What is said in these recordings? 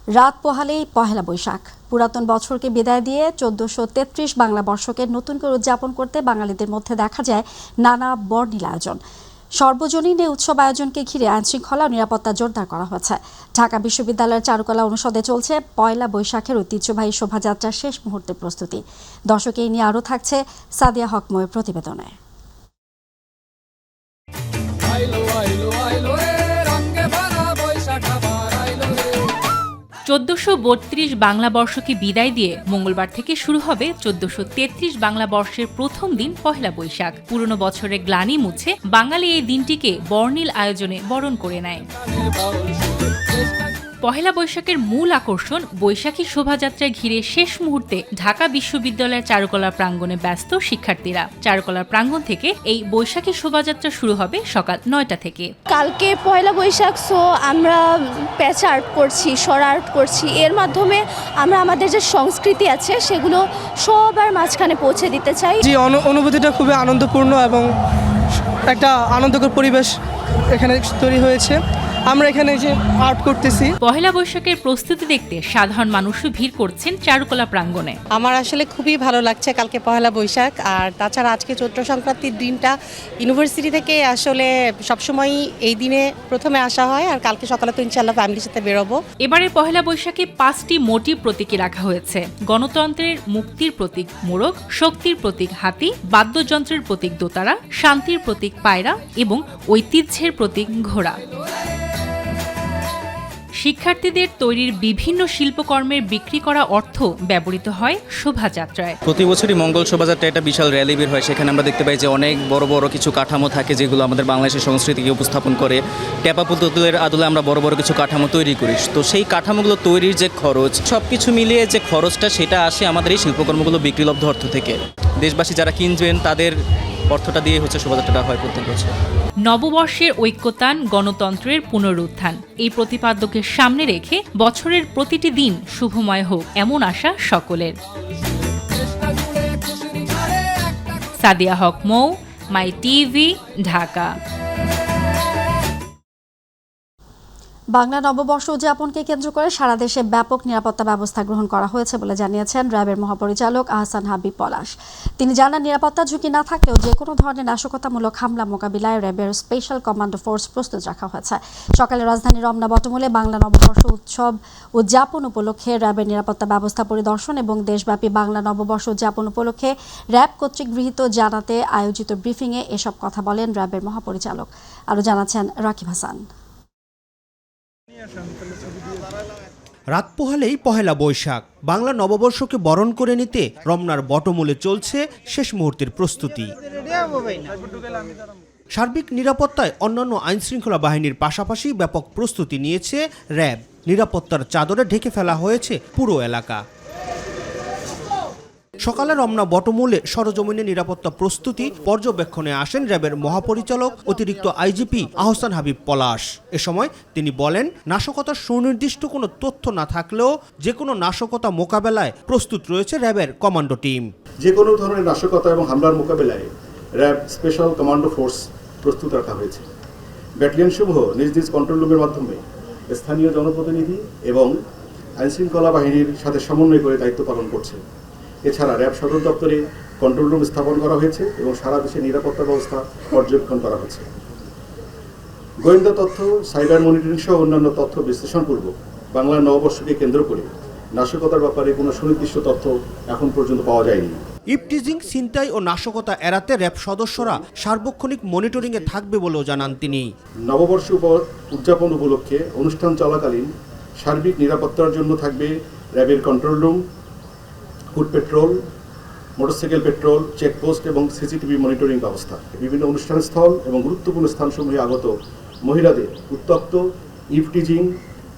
রাত পোহালেই পহেলা বৈশাখ। পুরাতন বছরকে বিদায় দিয়ে ১৪৩৩ বাংলা বর্ষকে নতুন করে উদযাপন করতে বাঙালিদের মধ্যে দেখা যায় নানা বর্ণিল আয়োজন। সর্বজনীন এই উৎসব আয়োজনকে ঘিরে আইনশৃঙ্খলা ও নিরাপত্তা জোরদার করা হয়েছে। ঢাকা বিশ্ববিদ্যালয়ের চারুকলা অনুষদে চলছে পয়লা বৈশাখের ঐতিহ্যবাহী শোভাযাত্রার শেষ মুহূর্তের প্রস্তুতি। দর্শক এই নিয়ে আরও থাকছে সাদিয়া হক ময়ের প্রতিবেদনে। ১৪৩২ বাংলা বর্ষকে বিদায় দিয়ে মঙ্গলবার থেকে শুরু হবে ১৪৩৩ বাংলা বর্ষের প্রথম দিন পহেলা বৈশাখ। পুরনো বছরের গ্লানি মুছে বাঙালি এই দিনটিকে বর্ণিল আয়োজনে বরণ করে নেয়। পহেলা বৈশাখের মূল আকর্ষণ বৈশাখী শোভাযাত্রায় ঘিরে শেষ মুহূর্তে ঢাকা বিশ্ববিদ্যালয়ের চারুকলা প্রাঙ্গণে ব্যস্ত শিক্ষার্থীরা। চারুকলা প্রাঙ্গণ থেকে এই বৈশাখী শোভাযাত্রা শুরু হবে সকাল ৯টা থেকে। কালকে পয়লা বৈশাখ, সো আমরা প্যাচ আর্ট করছি, সরা আর্ট করছি। এর মাধ্যমে আমরা আমাদের যে সংস্কৃতি আছে সেগুলো সবার মাঝখানে পৌঁছে দিতে চাই। যে অনুভূতিটা খুবই আনন্দপূর্ণ এবং একটা আনন্দকর পরিবেশ এখানে তৈরি হয়েছে। আমরা এখানে যে আর্ট করতেছি। পহেলা বৈশাখের প্রস্তুতি দেখতে সাধারণ মানুষও ভিড় করছেন চারুকলা প্রাঙ্গণে। আমার আসলে খুবই ভালো লাগছে কালকে পহেলা বৈশাখ, আর তাছাড়া আজকে চৈত্র সংক্রান্তির দিনটা ইউনিভার্সিটি থেকে আসলে সবসময়ই এই দিনে প্রথমে আসা হয়, আর কালকে সকালে তো ইনশাআল্লাহ ফ্যামিলির সাথে বেরোবো। এবারে পহেলা বৈশাখে 5টি মোটিভ প্রতীকী রাখা হয়েছে। গণতন্ত্রের মুক্তির প্রতীক মোরগ, শক্তির প্রতীক হাতি, বাদ্যযন্ত্রের প্রতীক দোতারা, শান্তির প্রতীক পায়রা এবং ঐতিহ্যের প্রতীক ঘোড়া। শিক্ষার্থীদের তৈরির বিভিন্ন শিল্পকর্মের বিক্রি করা অর্থ ব্যবহৃত হয় শোভাযাত্রায়। প্রতি বছরই মঙ্গল শোভাযাত্রা একটা বিশাল র্যালি বের হয়। সেখানে আমরা দেখতে পাই যে অনেক বড় বড় কিছু কাঠামো থাকে যেগুলো আমাদের বাংলাদেশের সংস্কৃতিকে উপস্থাপন করে। ট্যাপা পুতুলের আদলে আমরা বড় বড় কিছু কাঠামো তৈরি করি। তো সেই কাঠামোগুলো তৈরির যে খরচ, সব কিছু মিলিয়ে যে খরচটা সেটা আসে আমাদের এই শিল্পকর্মগুলো বিক্রিলব্ধ অর্থ থেকে। দেশবাসী যারা কিনবেন তাদের অর্থটা দিয়ে হচ্ছে শোভাযাত্রাটা হয় প্রত্যেক বছর। নববর্ষের ঐক্যতান, গণতন্ত্রের পুনরুত্থান, এই প্রতিপাদ্যকে সামনে রেখে বছরের প্রতিটি দিন শুভময় হোক এমন আশা সকলের। সাদিয়া হক মৌ, মাই টিভি, ঢাকা। বাংলা নববর্ষ উদযাপনকে কেন্দ্র করে সারা দেশে ব্যাপক নিরাপত্তা ব্যবস্থা গ্রহণ করা হয়েছে বলে জানিয়েছেন র্যাবের মহাপরিচালক আহসান হাবিব পলাশ। তিনি জানান, নিরাপত্তা ঝুঁকি না থাকলেও যে কোনো ধরনের নাশকতামূলক হামলা মোকাবিলায় র্যাবের স্পেশাল কমান্ডো ফোর্স প্রস্তুত রাখা হয়েছে। সকালে রাজধানীর রমনা বটমূলে বাংলা নববর্ষ উৎসব উদযাপন উপলক্ষে র্যাবের নিরাপত্তা ব্যবস্থা পরিদর্শন এবং দেশব্যাপী বাংলা নববর্ষ উদযাপন উপলক্ষে র্যাব কর্তৃক গৃহীত জানাতে আয়োজিত ব্রিফিংয়ে এসব কথা বলেন র্যাবের মহাপরিচালক। আরও জানাচ্ছেন রাকিব হাসান। রাত পোহালেই পহেলা বৈশাখ। বাংলা নববর্ষকে বরণ করে নিতে রমনার বটমূলে চলছে শেষ মুহূর্তের প্রস্তুতি। সার্বিক নিরাপত্তায় অন্যান্য আইনশৃঙ্খলা বাহিনীর পাশাপাশি ব্যাপক প্রস্তুতি নিয়েছে র্যাব। নিরাপত্তার চাদরে ঢেকে ফেলা হয়েছে পুরো এলাকা। সকালে রমনা বটমূলে সরজমিনে নিরাপত্তা প্রস্তুতি পর্যবেক্ষণে আসেন র্যাবের মহাপরিচালক অতিরিক্ত আইজিপি আহসান হাবিব পলাশ। এ সময় তিনি বলেন, নাশকতার সুনির্দিষ্ট কোনো তথ্য না থাকলেও যে কোনো নাশকতা মোকাবেলায় প্রস্তুত রয়েছে র্যাবের কমান্ডো টিম। যে কোনো ধরনের নাশকতা এবং হামলার মোকাবেলায় র্যাব স্পেশাল কমান্ডো ফোর্স প্রস্তুত রাখা হয়েছে। ব্যাটালিয়ন সমূহ নিজ নিজ কন্ট্রোল রুমের মাধ্যমে স্থানীয় জনপ্রতিনিধি এবং আইনশৃঙ্খলা বাহিনীর সাথে সমন্বয় করে দায়িত্ব পালন করছে। এছাড়া র্যাব সদর দপ্তরে কন্ট্রোল রুম স্থাপন করা হয়েছে এবং সারা দেশে নিরাপত্তা ব্যবস্থা পর্যবেক্ষণ করা হচ্ছে। গোয়েন্দা তথ্য, সাইবার মনিটরিং সহ অন্যান্য তথ্য বিশ্লেষণপূর্বক বাংলা নববর্ষকে কেন্দ্র করে নাশকতার ব্যাপারে কোনো সুনির্দিষ্ট তথ্য এখন পর্যন্ত পাওয়া যায়নি। ইফটিজিং, ছিনতাই ও নাশকতা এড়াতে র্যাব সদস্যরা সার্বক্ষণিক মনিটরিংয়ে থাকবে বলেও জানান তিনি। নববর্ষ উদযাপন উপলক্ষে অনুষ্ঠান চলাকালীন সার্বিক নিরাপত্তার জন্য থাকবে র্যাবের control room, food petrol, motorcycle petrol, checkpost এবং সিসিটিভি মনিটরিং ব্যবস্থা। বিভিন্ন অনুষ্ঠানস্থল এবং গুরুত্বপূর্ণ স্থানসমূহে আগত মহিলাদের উত্তক্ত, ইফটিজিং,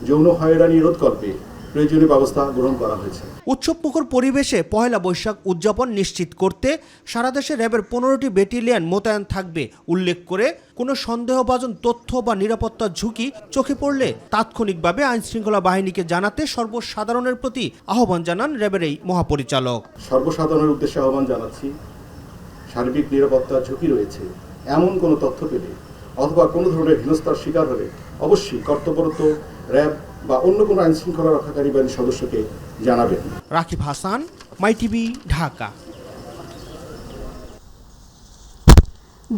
যৌন হয়রানি রোধকল্পে প্রয়োজনীয় ব্যবস্থা গ্রহণ করা হয়েছে। উৎসবমুখর পরিবেশে পহেলা বৈশাখ উদযাপন নিশ্চিত করতে সারা দেশে র্যাবের 15টি ব্যাটালিয়ন মোতায়েন থাকবে উল্লেখ করে কোনো সন্দেহভাজন তথ্য বা নিরাপত্তার ঝুঁকি চোখে পড়লে তাৎক্ষণিকভাবে আইনশৃঙ্খলা বাহিনীকে জানাতে সর্বসাধারণের প্রতি আহ্বান জানান র্যাবের এই মহাপরিচালক। সর্বসাধারণের উদ্দেশ্যে আহ্বান জানাচ্ছি, সার্বিক নিরাপত্তার ঝুঁকি রয়েছে এমন কোনো তথ্য পেলে অথবা কোনো ধরনের হেনস্থার শিকার হলে অবশ্যই কর্তব্যরত র্যাব বা অন্য কোনো আইন শৃঙ্খলা রক্ষাকারী বাহিনীর সদস্যকে জানাবেন। রাকিব হাসান, মাই টিভি, ঢাকা।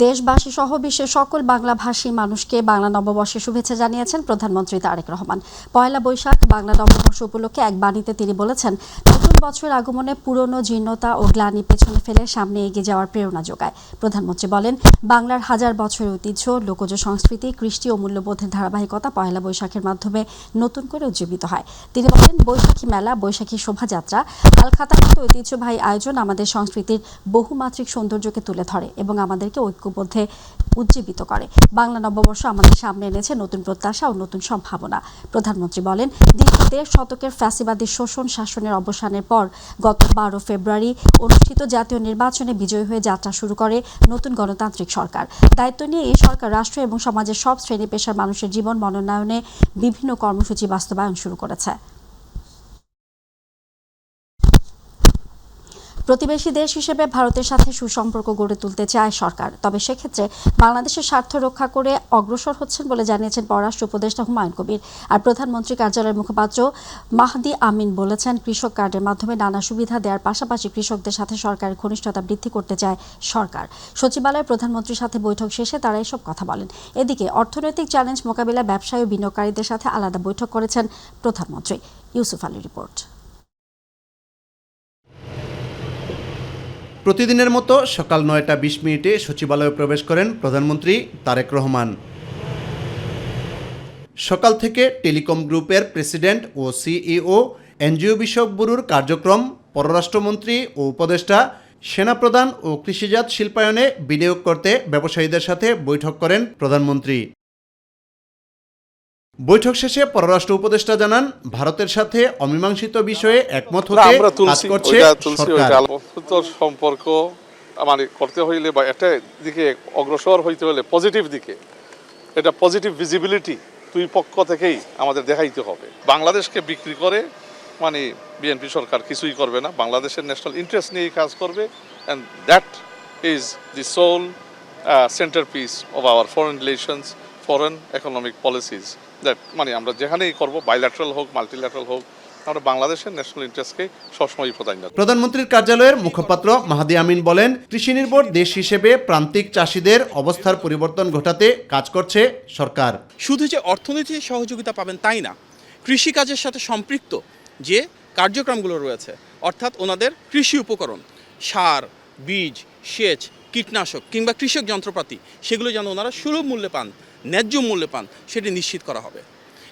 দেশবাসী সহ বিশ্বের সকল বাংলাভাষী মানুষকে বাংলা নববর্ষের শুভেচ্ছা জানিয়েছেন প্রধানমন্ত্রী তারেক রহমান। পয়লা বৈশাখ বাংলা নববর্ষ উপলক্ষে এক বাণীতে তিনি বলেছেন, নতুন বছরের আগমনে পুরনো জীর্ণতা ও গ্লানি পেছনে ফেলে সামনে এগিয়ে যাওয়ার প্রেরণা যোগায়। প্রধানমন্ত্রী বলেন, বাংলার হাজার বছরের ঐতিহ্য, লোকজ সংস্কৃতি, কৃষ্টি ও মূল্যবোধের ধারাবাহিকতা পয়লা বৈশাখের মাধ্যমে নতুন করে উজ্জীবিত হয়। তিনি বলেন, বৈশাখী মেলা, বৈশাখী শোভাযাত্রা, হালখাতার মতো ঐতিহ্যবাহী আয়োজন আমাদের সংস্কৃতির বহুমাত্রিক সৌন্দর্যকে তুলে ধরে এবং আমাদেরকে ঐক্যবদ্ধে উজ্জীবিত করে। বাংলা নববর্ষ আমাদের সামনে এনেছে নতুন প্রত্যাশা ও নতুন সম্ভাবনা। প্রধানমন্ত্রী বলেন, দীর্ঘ ১.৫ শতকের ফ্যাসিবাদী শোষণ শাসনের অবসানের পর গত ১২ ফেব্রুয়ারি অনুষ্ঠিত জাতীয় নির্বাচনে বিজয়ী হয়ে যাত্রা শুরু করে নতুন গণতান্ত্রিক সরকার। দায়িত্ব নিয়ে এই সরকার রাষ্ট্র এবং সমাজের সব শ্রেণী পেশার মানুষের জীবন মনোন্নয়নে বিভিন্ন কর্মসূচি বাস্তবায়ন শুরু করেছে। প্রতিবেশী দেশ হিসেবে ভারতের সাথে সুসম্পর্ক গড়ে তুলতে চায় সরকার, তবে সেক্ষেত্রে বাংলাদেশের স্বার্থ রক্ষা করে অগ্রসর হচ্ছেন বলে জানিয়েছেন পররাষ্ট্র উপদেষ্টা হুমায়ুন কবির। আর প্রধানমন্ত্রী কার্যালয়ের মুখপাত্র মাহদি আমিন বলেছেন, কৃষক কার্ডের মাধ্যমে নানা সুবিধা দেওয়ার পাশাপাশি কৃষকদের সাথে সরকারের ঘনিষ্ঠতা বৃদ্ধি করতে চায় সরকার। সচিবালয়ে প্রধানমন্ত্রীর সাথে বৈঠক শেষে তারা এসব কথা বলেন। এদিকে অর্থনৈতিক চ্যালেঞ্জ মোকাবিলায় ব্যবসায়ী ও বিনিয়োগকারীদের সাথে আলাদা বৈঠক করেছেন প্রধানমন্ত্রী। ইউসুফ আলী রিপোর্ট। প্রতিদিনের মতো সকাল ৯টা ২০ সচিবালয়ে প্রবেশ করেন প্রধানমন্ত্রী তারেক রহমান। সকাল থেকে টেলিকম গ্রুপের প্রেসিডেন্ট ও সিইও, এনজিও বিষয়ক ব্যুরোর কার্যক্রম, পররাষ্ট্রমন্ত্রী ও উপদেষ্টা, সেনাপ্রধান ও কৃষিজাত শিল্পায়নে বিনিয়োগ করতে ব্যবসায়ীদের সাথে বৈঠক করেন প্রধানমন্ত্রী। বৈঠক শেষে পররাষ্ট্র উপদেষ্টা জানান, ভারতের সাথে অমীমাংসিত বিষয়ে একমত হতে কাজ করছে সরকার। সম্পর্ক মানে করতে হইলে বা একটা দিকে অগ্রসর হইতে হলে পজিটিভ দিকে, এটা পজিটিভ ভিজিবিলিটি দুই পক্ষ থেকেই আমাদের দেখাইতে হবে। বাংলাদেশকে বিক্রি করে মানে বিএনপি সরকার কিছুই করবে না, বাংলাদেশের ন্যাশনাল ইন্টারেস্ট নিয়েই কাজ করবে, and that is the sole centrepiece of our foreign relations, foreign economic policies. That মানে আমরা যেখানেই করব, বাইল্যাটারাল হোক, মাল্টিল্যাটারাল হোক, আমরা বাংলাদেশের ন্যাশনাল ইন্টারেস্টকে সবসময় প্রাধান্য দেব। প্রধানমন্ত্রীর কার্যালয়ের মুখপাত্র মাহদি আমিন বলেন, কৃষি নির্ভর দেশ হিসেবে প্রান্তিক চাষিদের অবস্থার পরিবর্তন ঘটাতে কাজ করছে সরকার। শুধু যে অর্থনৈতিক সহযোগিতা পাবেন তাই না, কৃষিকাজের সাথে সম্পৃক্ত যে কার্যক্রমগুলো রয়েছে, অর্থাৎ ওনাদের কৃষি উপকরণ, সার, বীজ, সেচ, কীটনাশক কিংবা কৃষক যন্ত্রপাতি, সেগুলো যেন ওনারা সুলভ মূল্যে পান, ন্যায্য মূল্যে পান, সেটি নিশ্চিত করা হবে।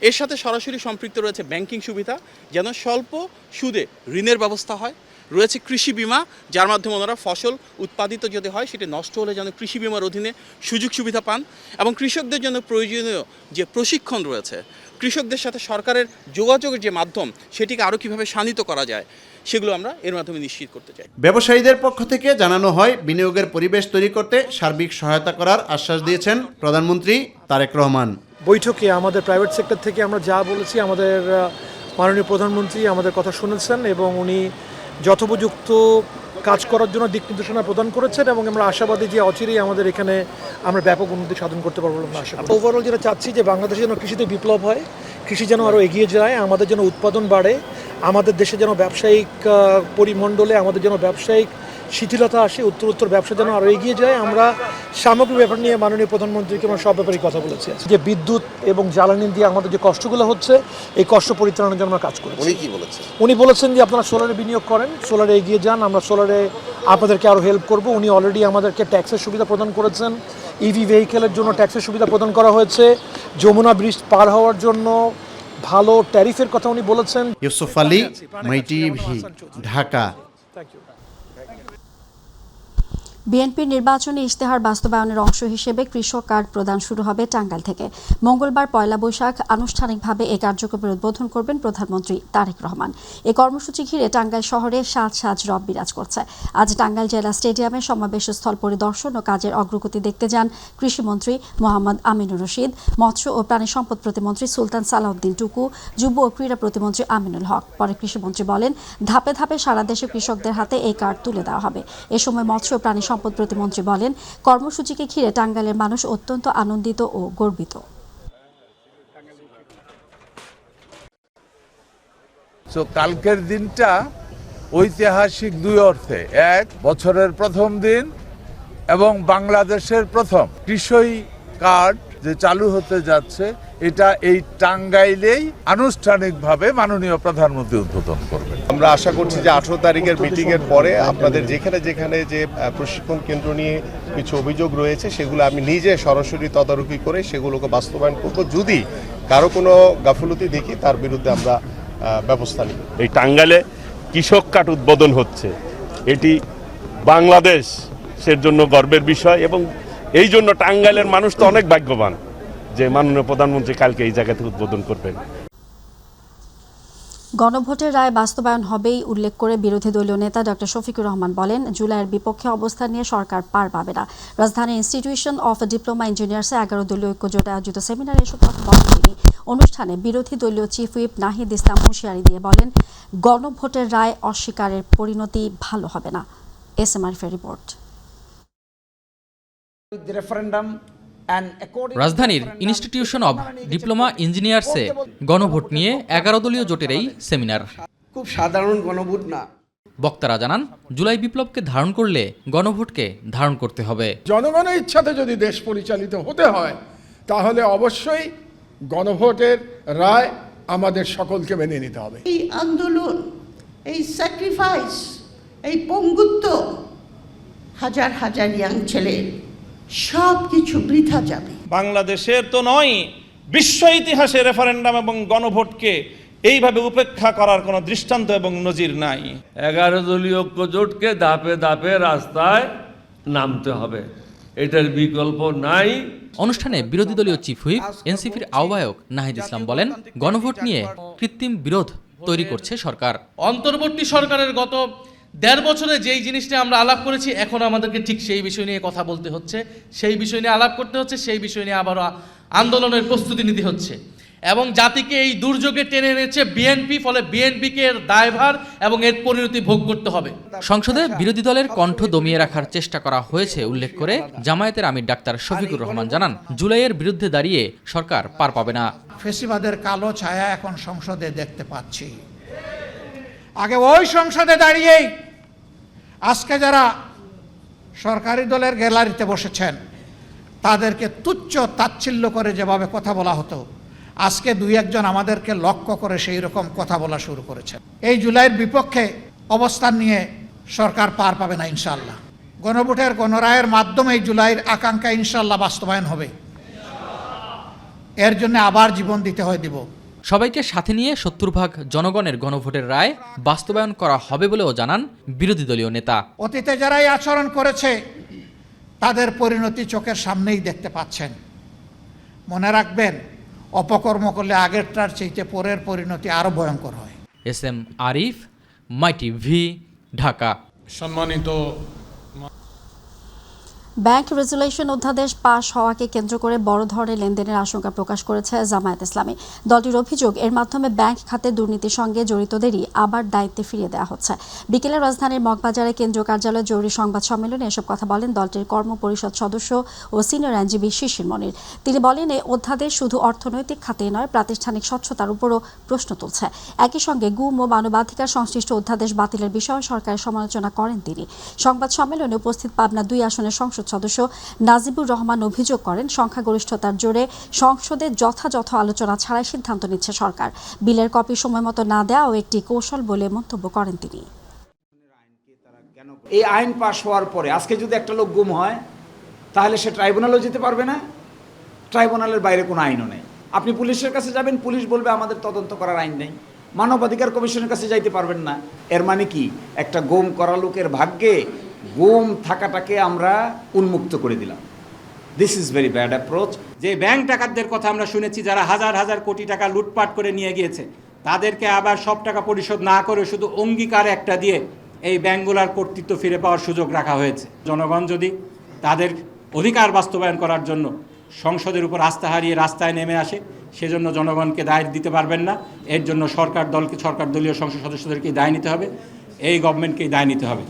এর সাথে সরাসরি সম্পৃক্ত রয়েছে ব্যাংকিং সুবিধা, যেন স্বল্প সুদে ঋণের ব্যবস্থা হয়। রয়েছে কৃষি বিমা, যার মাধ্যমে ওনারা ফসল উৎপাদিত যদি হয় সেটি নষ্ট হলে যেন কৃষি বিমার অধীনে সুযোগ সুবিধা পান, এবং কৃষকদের জন্য প্রয়োজনীয় যে প্রশিক্ষণ রয়েছে, কৃষকদের সাথে সরকারের যোগাযোগের যে মাধ্যম, সেটিকে আরও কীভাবে শানিত করা যায়, সেগুলো আমরা এর মাধ্যমে নিশ্চিত করতে চাই। ব্যবসায়ীদের পক্ষ থেকে জানানো হয়, বিনিয়োগের পরিবেশ তৈরি করতে সার্বিক সহায়তা করার আশ্বাস দিয়েছেন প্রধানমন্ত্রী তারেক রহমান। বৈঠকে আমাদের প্রাইভেট সেক্টর থেকে আমরা যা বলেছি, আমাদের মাননীয় প্রধানমন্ত্রী আমাদের কথা শুনেছেন এবং উনি যথোপযুক্ত কাজ করার জন্য দিক নির্দেশনা প্রদান করেছেন, এবং আমরা আশাবাদী যে অচিরেই আমাদের এখানে আমরা ব্যাপক উন্নতি সাধন করতে পারবো বলে আমরা আশা করি। ওভারঅল যেটা চাচ্ছি যে বাংলাদেশে যেন কৃষিতে বিপ্লব হয়, কৃষি যেন আরও এগিয়ে যায়, আমাদের যেন উৎপাদন বাড়ে, আমাদের দেশে যেন ব্যবসায়িক পরিমণ্ডলে আমাদের যেন ব্যবসায়িক শিথিলতা আসে, উত্তর ব্যবসা যেন আরও এগিয়ে যায়। আমরা সামগ্রিক ব্যাপার নিয়ে মাননীয় প্রধানমন্ত্রীকে আমরা সব ব্যাপারেই কথা বলেছি, যে বিদ্যুৎ এবং জ্বালানি দিয়ে আমাদের যে কষ্টগুলো হচ্ছে, এই কষ্ট পরিত্রাণের জন্য আমরা কাজ করি। উনি কি বলেছেন? উনি বলেছেন যে আপনারা সোলারে বিনিয়োগ করেন, সোলারে এগিয়ে যান, আমরা সোলারে আপনাদেরকে আরও হেল্প করব। উনি অলরেডি আমাদেরকে ট্যাক্সের সুবিধা প্রদান করেছেন, ইভি ভেহিকেলের জন্য ট্যাক্সের সুবিধা প্রদান করা হয়েছে, যমুনা ব্রিজ পার হওয়ার জন্য ভালো ট্যারিফের কথা উনি বলেছেন। ইউসুফ আলী, মাই টিভি, ঢাকা। বিএনপির নির্বাচনী ইশতেহার বাস্তবায়নের অংশ হিসেবে কৃষক কার্ড প্রদান শুরু হবে টাঙ্গাইল থেকে। মঙ্গলবার পয়লা বৈশাখ আনুষ্ঠানিকভাবে এই কার্যক্রমের উদ্বোধন করবেন প্রধানমন্ত্রী তারেক রহমান। এই কর্মসূচি ঘিরে টাঙ্গাইল শহরে সাজ রব বিরাজ করছে। আজ টাঙ্গাইল জেলা স্টেডিয়ামে সমাবেশস্থল পরিদর্শন ও কাজের অগ্রগতি দেখতে যান কৃষিমন্ত্রী মোহাম্মদ আমিনুর রশিদ, মৎস্য ও প্রাণী সম্পদ প্রতিমন্ত্রী সুলতান সালাউদ্দিন টুকু, যুব ও ক্রীড়া প্রতিমন্ত্রী আমিনুল হক। পরে কৃষিমন্ত্রী বলেন, ধাপে ধাপে সারা দেশে কৃষকদের হাতে এই কার্ড তুলে দেওয়া হবে। এ সময় মৎস্য ও প্রাণী সম্পদ প্রতিমন্ত্রী বলেন, কর্মসূচিকে ঘিরে টাঙ্গাইলের মানুষ অত্যন্ত আনন্দিত ও গর্বিত। তো কালকের দিনটা ঐতিহাসিক দুই অর্থে, এক, বছরের প্রথম দিন এবং বাংলাদেশের প্রথম কৃষি কার্ড যে চালু হতে যাচ্ছে, এটা এই টাঙ্গাইলেই আনুষ্ঠানিকভাবে মাননীয় প্রধানমন্ত্রী উদ্বোধন করবেন। আমরা আশা করছি যে 18 তারিখের মিটিংয়ের পরে আপনাদের যেখানে যেখানে যে প্রশিক্ষণ কেন্দ্র নিয়ে কিছু অভিযোগ রয়েছে সেগুলো আমি নিজে সরাসরি তদারকি করে সেগুলোকে বাস্তবায়ন করব। যদি কারো কোনো গাফিলতি দেখি তার বিরুদ্ধে আমরা ব্যবস্থা নিই। এই টাঙ্গাইলে কৃষক কার্ড উদ্বোধন হচ্ছে, এটি বাংলাদেশের জন্য গর্বের বিষয় এবং এই জন্য টাঙ্গাইলের মানুষ তো অনেক ভাগ্যবান যে মাননীয় প্রধানমন্ত্রী কালকে এই জায়গাতে উদ্বোধন করবেন। গণভোটের রায় বাস্তবায়ন হবেই উল্লেখ করে বিরোধী দলীয় নেতা ডক্টর শফিকুর রহমান বলেন, জুলাইয়ের বিপক্ষে অবস্থান নিয়ে সরকার পার পাবে না। রাজধানীর ইনস্টিটিউশন অফ ডিপ্লোমা ইঞ্জিনিয়ার্সে 11 দলীয় ঐক্যজোটে আয়োজিত সেমিনারে এসব কথা বলেন তিনি। অনুষ্ঠানে বিরোধী দলীয় চিফ হুইপ নাহিদ ইসলাম হুঁশিয়ারি দিয়ে বলেন, গণভোটের রায় অস্বীকারের পরিণতি ভালো হবে না। এসএমআরএফের রিপোর্ট। রাজধানীর ইনস্টিটিউশন অব ডিপ্লোমা ইঞ্জিনিয়ার্সে গণভোট নিয়ে 11 দলীয় জোটের এই সেমিনার। খুব সাধারণ গণভোট না। বক্তারা জানান, জুলাই বিপ্লবকে ধারণ করলে গণভোটকে ধারণ করতে হবে। জনগণের ইচ্ছাতে যদি দেশ পরিচালিত হতে হয় তাহলে অবশ্যই গণভোটের রায় আমাদের সকলকে মেনে নিতে হবে। এই আন্দোলন, এই স্যাক্রিফাইস, এই পঙ্গুত্ব, হাজার হাজার ইয়াং ছেলে সব কিছু বৃথা যাবে। বাংলাদেশের তো নয়, বিশ্ব ইতিহাসে রেফারেন্ডাম এবং গণভোটকে এইভাবে উপেক্ষা করার কোনো দৃষ্টান্ত এবং নজির নাই। 11 দলীয় ঐক্যজোটকে ধাপে ধাপে রাস্তায় নামতে হবে, এটার বিকল্প নাই। অনুষ্ঠানে বিরোধী দলীয় চিফ হুইপ এনসিপির আহ্বায়ক নাহিদ ইসলাম বলেন, গণভোট নিয়ে কৃত্রিম বিরোধ তৈরি করছে সরকার। অন্তর্বর্তী সরকারের গত 1.5 বছরে যেই জিনিসটা আমরা আলাপ করেছি, এখন আমাদেরকে ঠিক সেই বিষয় নিয়ে কথা বলতে হচ্ছে, সেই বিষয় নিয়ে আলাপ করতে হচ্ছে, সেই বিষয় নিয়ে আবারও আন্দোলনের প্রস্তুতি নিতে হচ্ছে। এবং জাতিকে এই দুর্যোগে টেনে এনেছে বিএনপি, ফলে বিএনপিকে এর দায়ভার এবং এর পরিণতি ভোগ করতে হবে। সংসদে বিরোধী দলের কণ্ঠ দমিয়ে রাখার চেষ্টা করা হয়েছে উল্লেখ করে জামায়াতের আমির ডাক্তার শফিকুর রহমান জানান, জুলাইয়ের বিরুদ্ধে দাঁড়িয়ে সরকার পার পাবে না। ফেসিবাদের কালো ছায়া এখন সংসদে দেখতে পাচ্ছি। আগে ওই সংসদে দাঁড়িয়েই আজকে যারা সরকারি দলের গ্যালারিতে বসেছেন তাদেরকে তুচ্ছ তাচ্ছিল্য করে যেভাবে কথা বলা হতো, আজকে 2-1 জন আমাদেরকে লক্ষ্য করে সেই রকম কথা বলা শুরু করেছেন। এই জুলাইয়ের বিপক্ষে অবস্থান নিয়ে সরকার পার পাবে না ইনশাআল্লাহ। গণভোটের গণরায়ের মাধ্যমে এই জুলাইয়ের আকাঙ্ক্ষা ইনশাআল্লাহ বাস্তবায়ন হবে। এর জন্য আবার জীবন দিতে হয় দিব। সবাইকে সাথে নিয়ে 70% জনগণের গণভোটের রায় বাস্তবায়ন করা হবে বলেও জানান বিরোধী দলীয় নেতা। অতীতে যারা এই আচরণ করেছে তাদের পরিণতি চোখের সামনেই দেখতে পাচ্ছেন। মনে রাখবেন, অপকর্ম করলে আগেরটার চাইতে পরের পরিণতি আরো ভয়ঙ্কর হয়। এসএম আরিফ, মাই টিভি, ঢাকা। সম্মানিত ব্যাংক রেজুলেশন অধ্যাদেশ পাশ হওয়াকে কেন্দ্র করে বড় ধরনের লেনদেনের আশঙ্কা প্রকাশ করেছে জামায়াত ইসলামী। দলটির অভিযোগ, এর মাধ্যমে ব্যাংক খাতে দুর্নীতির সঙ্গে জড়িতদেরই আবার দায়িত্বে ফিরিয়ে দেওয়া হচ্ছে। বিকেলে রাজধানীর মগবাজারে কেন্দ্রীয় কার্যালয়ে জরুরি সংবাদ সম্মেলনে এসব কথা বলেন দলটির কর্মপরিষদ সদস্য ও সিনিয়র আইনজীবী শিশির মনির। তিনি বলেন, এই অধ্যাদেশ শুধু অর্থনৈতিক খাতেই নয়, প্রাতিষ্ঠানিক স্বচ্ছতার উপরও প্রশ্ন তুলছে। একই সঙ্গে গুম ও মানবাধিকার সংশ্লিষ্ট অধ্যাদেশ বাতিলের বিষয়ে সরকারের সমালোচনা করেন তিনি। সংবাদ সম্মেলনে উপস্থিত পাবনা 2 আসনের সংসদ সদস্য নাজিবুর রহমান অভিযোগ করেন, সংখ্যাগরিষ্ঠতার জোরে সংসদে যথাযথ আলোচনা ছাড়াই সিদ্ধান্ত নিচ্ছে সরকার। বিলের কপি সময় মতো না দেওয়াও একটি কৌশল বলে মন্তব্য করেন তিনি। এই আইন পাশ হওয়ার পরে আজকে যদি একটা লোক গুম হয় তাহলে সে ট্রাইব্যুনালও যেতে পারবে না, ট্রাইব্যুনালের বাইরে কোনো আইনও নেই। আপনি পুলিশের কাছে যাবেন, পুলিশ বলবে আমাদের তদন্ত করার আইন নেই। মানবাধিকার কমিশনের কাছে যাইতে পারবেন না। এর মানে কি, একটা গুম করা লোকের ভাগ্যে গুম থাকাটাকে আমরা উন্মুক্ত করে দিলাম। This is very bad approach. যে ব্যাংক ডাকাতদের কথা আমরা শুনেছি, যারা হাজার হাজার কোটি টাকা লুটপাট করে নিয়ে গিয়েছে, তাদেরকে আবার সব টাকা পরিশোধ না করে শুধু অঙ্গীকার একটা দিয়ে এই ব্যাংকগুলোর কর্তৃত্ব ফিরে পাওয়ার সুযোগ রাখা হয়েছে। জনগণ যদি তাদের অধিকার বাস্তবায়ন করার জন্য সংসদের উপর আস্থা হারিয়ে রাস্তায় নেমে আসে, সেজন্য জনগণকে দায় দিতে পারবেন না। এর জন্য সরকার দলীয় সংসদ সদস্যদেরকেই দায় নিতে হবে, এই গভর্নমেন্টকেই দায় নিতে হবে।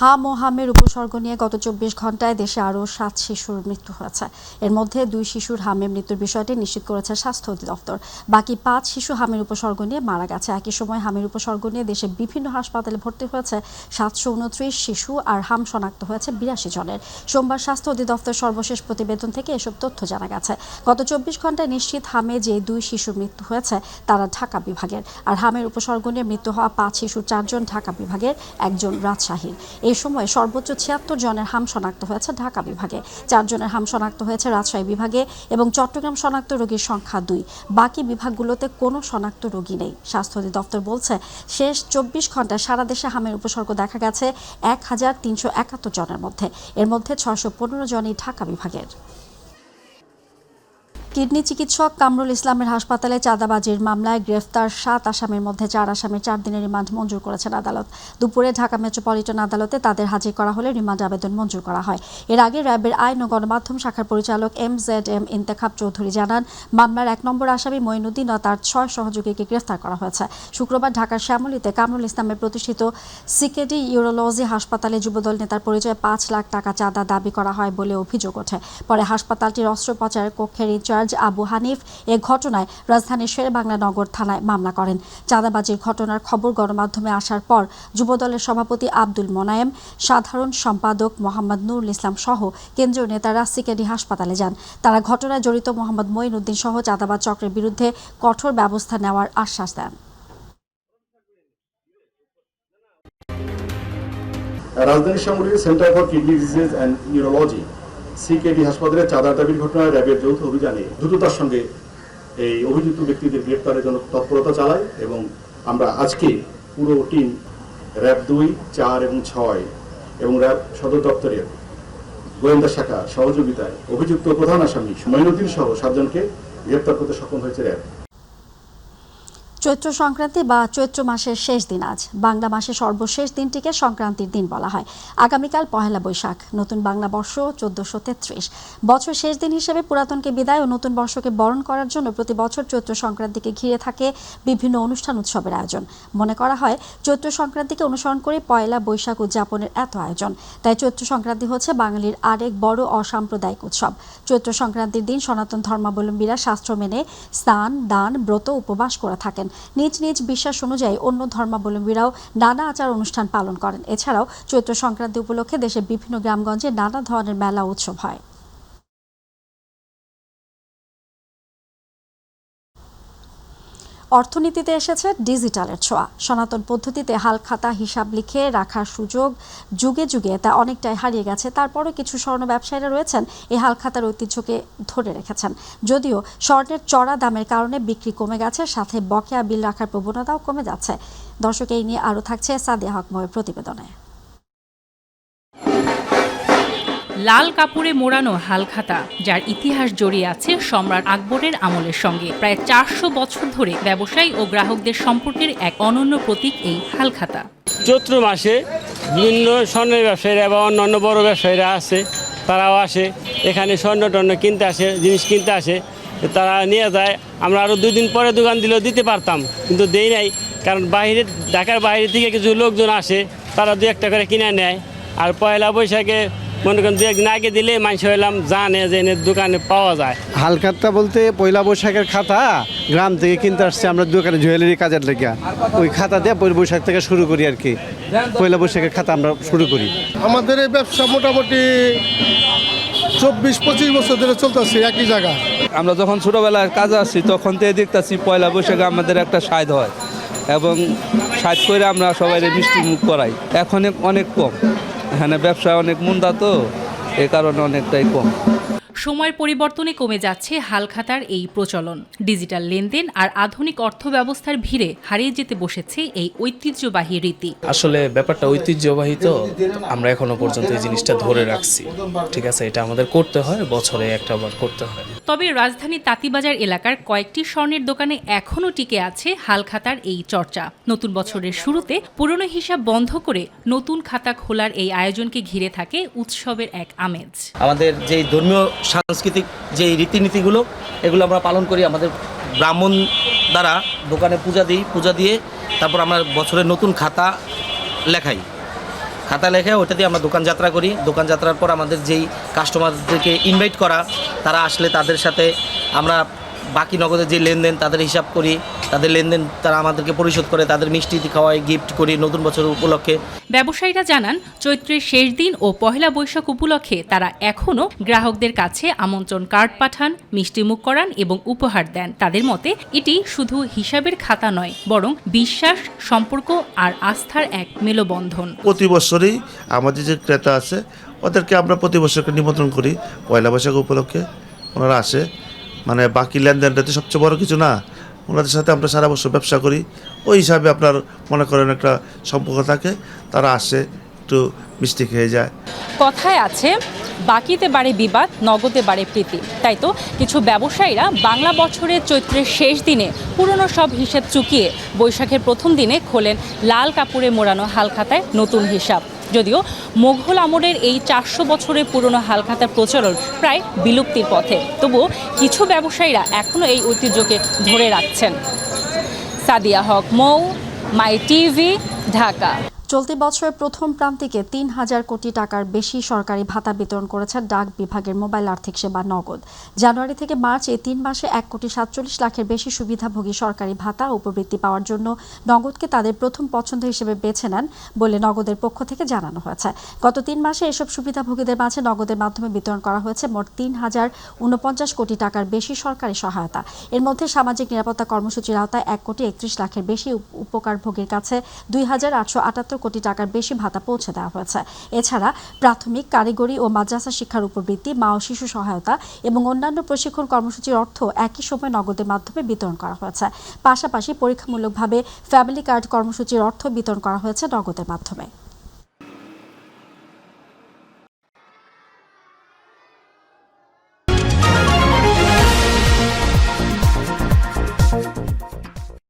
হাম ও হামের উপসর্গ নিয়ে গত 24 ঘন্টায় দেশে আরও 7 শিশুর মৃত্যু হয়েছে। এর মধ্যে 2 শিশুর হামে মৃত্যুর বিষয়টি নিশ্চিত করেছে স্বাস্থ্য অধিদপ্তর। বাকি 5 শিশু হামের উপসর্গ নিয়ে মারা গেছে। একই সময় হামের উপসর্গ নিয়ে দেশে বিভিন্ন হাসপাতালে ভর্তি হয়েছে 729 শিশু, আর হাম শনাক্ত হয়েছে 82 জনের। সোমবার স্বাস্থ্য অধিদপ্তর সর্বশেষ প্রতিবেদন থেকে এসব তথ্য জানা গেছে। গত 24 ঘন্টায় নিশ্চিত হামে যে 2 শিশুর মৃত্যু হয়েছে তারা ঢাকা বিভাগের, আর হামের উপসর্গ নিয়ে মৃত্যু হওয়া 5 শিশুর 4 জন ঢাকা বিভাগের, 1 জন রাজশাহীর। এই সময় সর্বোচ্চ 76 জনের হাম শনাক্ত হয়েছে ঢাকা বিভাগে, 4 জনের হাম শনাক্ত হয়েছে রাজশাহী বিভাগে এবং চট্টগ্রাম শনাক্ত রোগীর সংখ্যা 2। বাকি বিভাগগুলোতে কোনো শনাক্ত রোগী নেই। স্বাস্থ্য অধিদপ্তর বলছে শেষ 24 ঘন্টায় সারা দেশে হামের উপসর্গ দেখা গেছে 1371 জনের মধ্যে। এর মধ্যে 615 জনই ঢাকা বিভাগের। কিডনি চিকিৎসক কামরুল ইসলামের হাসপাতালে চাঁদাবাজির মামলায় গ্রেফতার 7 আসামির মধ্যে 4 আসামির 4 দিনের রিমান্ড মঞ্জুর করেছেন আদালত। দুপুরে ঢাকা মেট্রোপলিটন আদালতে তাদের হাজির করা হলে রিমান্ড আবেদন মঞ্জুর করা হয়। এর আগে র্যাবের আইন ও গণমাধ্যম শাখার পরিচালক MZM ইন্তেখাব চৌধুরী জানান, মামলার 1 নম্বর আসামি মঈনুদ্দিন ও তার 6 সহযোগীকে গ্রেফতার করা হয়েছে। শুক্রবার ঢাকার শ্যামলীতে কামরুল ইসলামের প্রতিষ্ঠিত সিকেডি ইউরোলজি হাসপাতালে যুবদল নেতার পরিচয়ে 5 লাখ টাকা চাঁদা দাবি করা হয় বলে অভিযোগ ওঠে। পরে হাসপাতালটির অস্ত্রোপচার কক্ষের ইনচার্জ আবু হানিফ এ ঘটনায় রাজধানীর শেরেবাংলা নগর থানায় মামলা করেন। চাঁদাবাজির ঘটনার খবর গণমাধ্যমে আসার পর যুবদলের সভাপতি আব্দুল মোনায়েম, সাধারণ সম্পাদক মোহাম্মদ নুরুল ইসলাম সহ কেন্দ্রীয় নেতারা সিকেডি হাসপাতালে যান। তারা ঘটনায় জড়িত মোহাম্মদ মঈনুদ্দিন সহ চাঁদাবাজ চক্রের বিরুদ্ধে কঠোর ব্যবস্থা নেওয়ার আশ্বাস দেন। রাজধানী শহরের centre for kidney disease and urology CKD হাসপাতালে চাঁদার দাবির ঘটনায় র্যাবের যৌথ অভিযানে দ্রুততার সঙ্গে এই অভিযুক্ত ব্যক্তিদের গ্রেপ্তারের জন্য তৎপরতা চালায় এবং আমরা আজকে পুরো টিম র্যাব 2, 4 এবং 6 এবং র্যাব সদর দপ্তরের গোয়েন্দা শাখা সহযোগিতায় অভিযুক্ত প্রধান আসামি মঈনুদ্দিন সহ 7 জনকে গ্রেপ্তার করতে সক্ষম হয়েছে র্যাব। চৈত্র সংক্রান্তি বা চৈত্র মাসের শেষ দিন আজ। বাংলা মাসের সর্বশেষ দিনটিকে সংক্রান্তির দিন বলা হয়। আগামীকাল পহেলা বৈশাখ, নতুন বাংলা বর্ষ 1433। বছর শেষ দিন হিসেবে পুরাতনকে বিদায় ও নতুন বর্ষকে বরণ করার জন্য প্রতি বছর চৈত্র সংক্রান্তিকে ঘিরে থাকে বিভিন্ন অনুষ্ঠান উৎসবের আয়োজন। মনে করা হয় চৈত্র সংক্রান্তিকে অনুসরণ করে পয়লা বৈশাখ উদযাপনের এত আয়োজন। তাই চৈত্র সংক্রান্তি হচ্ছে বাঙালির আরেক বড় অসাম্প্রদায়িক উৎসব। চৈত্র সংক্রান্তির দিন সনাতন ধর্মাবলম্বীরা শাস্ত্র মেনে স্নান, দান, ব্রত, উপবাস করে থাকেন। নিজ নিজ বিশ্বাস অনুযায়ী অন্য ধর্মাবলম্বীরাও নানা আচার অনুষ্ঠান পালন করেন। এছাড়াও চৈত্র সংক্রান্তি উপলক্ষে দেশের বিভিন্ন গ্রামগঞ্জে নানা ধরনের মেলা উৎসব হয়। অর্থনীতিতে এসেছে ডিজিটালের ছোঁয়া। সনাতন পদ্ধতিতে হালখাতা হিসাব লিখে রাখার সুযোগ যুগে যুগে তা অনেকটাই হারিয়ে গেছে। তারপরও কিছু স্বর্ণ ব্যবসায়ীরা রয়েছেন এই হালখাতার ঐতিহ্যকে ধরে রেখেছেন। যদিও স্বর্ণের চড়া দামের কারণে বিক্রি কমে গেছে, সাথে বকেয়া বিল রাখার প্রবণতাও কমে যাচ্ছে। দর্শক, এই নিয়ে আরও থাকছে সাদিয়া হক ময়ের প্রতিবেদনে। লাল কাপড়ে মোড়ানো হালখাতা, যার ইতিহাস জড়িয়ে আছে সম্রাট আকবরের আমলের সঙ্গে। প্রায় 400 বছর ধরে ব্যবসায়ী ও গ্রাহকদের সম্পর্কের এক অনন্য প্রতীক এই হালখাতা। চৈত্র মাসে বিভিন্ন স্বর্ণের ব্যবসায়ীরা এবং অন্যান্য বড় ব্যবসায়ীরা আছে, তারাও আসে এখানে স্বর্ণ টর্ণ কিনতে আসে, জিনিস কিনতে আসে, তারা নিয়ে যায়। আমরা আরও 2 দিন পরে দোকান দিলেও দিতে পারতাম, কিন্তু দেই নাই, কারণ ঢাকার বাইরে থেকে কিছু লোকজন আসে, তারা 2-1 করে কিনে নেয়। আর পয়লা বৈশাখে মনে করেন 2 একদিন আগে দিলে মানুষ হইলাম জানে যে দোকানে পাওয়া যায়। হালখাতা বলতে পয়লা বৈশাখের খাতা গ্রাম থেকে কিনতে আসছে আমরা দোকানে জুয়েলারি কাজের লেগে। ওই খাতা দিয়ে পয়লা বৈশাখ থেকে শুরু করি আর কি। পয়লা বৈশাখের খাতা আমরা শুরু করি। আমাদের এই ব্যবসা মোটামুটি 24-25 বছর ধরে চলতেছে একই জায়গায়। আমরা যখন ছোটোবেলায় কাজে আসছি তখন থেকে দেখতেছি পয়লা বৈশাখে আমাদের একটা সাইড হয় এবং সাইড করে আমরা সবাই মিষ্টি মুখ করাই। এখন অনেক কম, এখানে ব্যবসা অনেক মন্দা, তো এ কারণে অনেকটাই কম। সময়ের পরিবর্তনে কমে যাচ্ছে হালখাতার এই প্রচলন। ডিজিটাল লেনদেন আর আধুনিক অর্থ ব্যবস্থার ভিড়ে হারিয়ে যেতে বসেছে এই ঐতিহ্যবাহী রীতি। আসলে ব্যাপারটা ঐতিহ্যবাহী, তো আমরা এখনো পর্যন্ত এই জিনিসটা ধরে রাখছি। ঠিক আছে, এটা আমাদের করতে হয়, বছরে একটা বার করতে হয়। তবে রাজধানী তাঁতীবাজার এলাকার কয়েকটি স্বর্ণের দোকানে এখনও টিকে আছে হালখাতার এই চর্চা। নতুন বছরের শুরুতে পুরনো হিসাব বন্ধ করে নতুন খাতা খোলার এই আয়োজনকে ঘিরে থাকে উৎসবের এক আমেজ। আমাদের যে ধর্মীয় সাংস্কৃতিক যে রীতিনীতিগুলো, এগুলো আমরা পালন করি। আমাদের ব্রাহ্মণ দ্বারা দোকানে পূজা দিই, পূজা দিয়ে তারপর আমরা বছরের নতুন খাতা লেখাই। খাতা লেখে ওটা দিয়ে আমরা দোকান যাত্রা করি। দোকান যাত্রার পর আমাদের যেই কাস্টমারদেরকে ইনভাইট করা, তারা আসলে তাদের সাথে আমরা বাকি নগদের যে লেনদেন তাদের হিসাব করি, তাদের লেনদেন তারা আমাদেরকে পরিশোধ করে, তাদের মিষ্টি খাওয়াই, গিফট করি নতুন বছর উপলক্ষে। ব্যবসায়ীরা জানান, চৈত্রের শেষ দিন ও পহেলা বৈশাখ উপলক্ষে তারা এখনও গ্রাহকদের কাছে আমন্ত্রণ কার্ড পাঠান, মিষ্টিমুখ করান এবং উপহার দেন। তাদের মতে এটি শুধু হিসাবের খাতা নয়, বরং বিশ্বাস, সম্পর্ক আর আস্থার এক মেলবন্ধন। প্রতি বছরই আমাদের যে ক্রেতা আছে ওদেরকে আমরা প্রতি বছরকে নিমন্ত্রণ করি পয়লা বৈশাখ উপলক্ষে। ওনারা আসে, মানে বাকি লেনদেনটা তো সবচেয়ে বড় কিছু না, ওনাদের সাথে আমরা সারা বছর ব্যবসা করি, ওই হিসাবে আপনার মনে করেন একটা সম্পর্ক থাকে, তারা আসে একটু মিষ্টি খেয়ে যায়। কথায় আছে, বাকিতে বাড়ে বিবাদ, নগদে বাড়ে প্রীতি। তাই তো কিছু ব্যবসায়ীরা বাংলা বছরের চৈত্রের শেষ দিনে পুরনো সব হিসেব চুকিয়ে বৈশাখের প্রথম দিনে খোলেন লাল কাপড়ে মোড়ানো হালখাতায় নতুন হিসাব। যদিও মোঘল আমলের এই 400 বছরের পুরনো হালখাতার প্রচলন প্রায় বিলুপ্তির পথে, তবুও কিছু ব্যবসায়ীরা এখনও এই ঐতিহ্যকে ধরে রাখছেন। সাদিয়া হক, মৌ, মাই টিভি, ঢাকা। চলতি বছরের প্রথম প্রান্তিকে ৩,০০০ কোটি টাকার বেশি সরকারি ভাতা বিতরণ করেছে ডাক বিভাগের মোবাইল আর্থিক সেবা নগদ। জানুয়ারি থেকে মার্চ এই 3 মাসে ১,৪৭ লাখের বেশি সুবিধাভোগী সরকারি ভাতা উপবৃত্তি পাওয়ার জন্য নগদকে তাদের প্রথম পছন্দ হিসেবে বেছে নেন বলে নগদের পক্ষ থেকে জানানো হয়েছে। গত 3 মাসে এসব সুবিধাভোগীদের মাঝে নগদের মাধ্যমে বিতরণ করা হয়েছে মোট ৩,০৪৯ কোটি টাকার বেশি সরকারি সহায়তা। এর মধ্যে সামাজিক নিরাপত্তা কর্মসূচির আওতায় ১,৩১ লাখের বেশি উপকারভোগীর কাছে ২,৮৭৮ কোটি টাকার বেশি ভাতা পৌঁছে দেওয়া হয়েছে। এছাড়া প্রাথমিক, কারিগরি ও মাদ্রাসা শিক্ষার উপবৃত্তি, মা ও শিশু সহায়তা এবং অন্যান্য প্রশিক্ষণ কর্মসূচির অর্থ একই সময় নগদের মাধ্যমে বিতরণ করা হয়েছে। পাশাপাশি পরীক্ষামূলকভাবে ফ্যামিলি কার্ড কর্মসূচির অর্থ বিতরণ করা হয়েছে নগদের মাধ্যমে।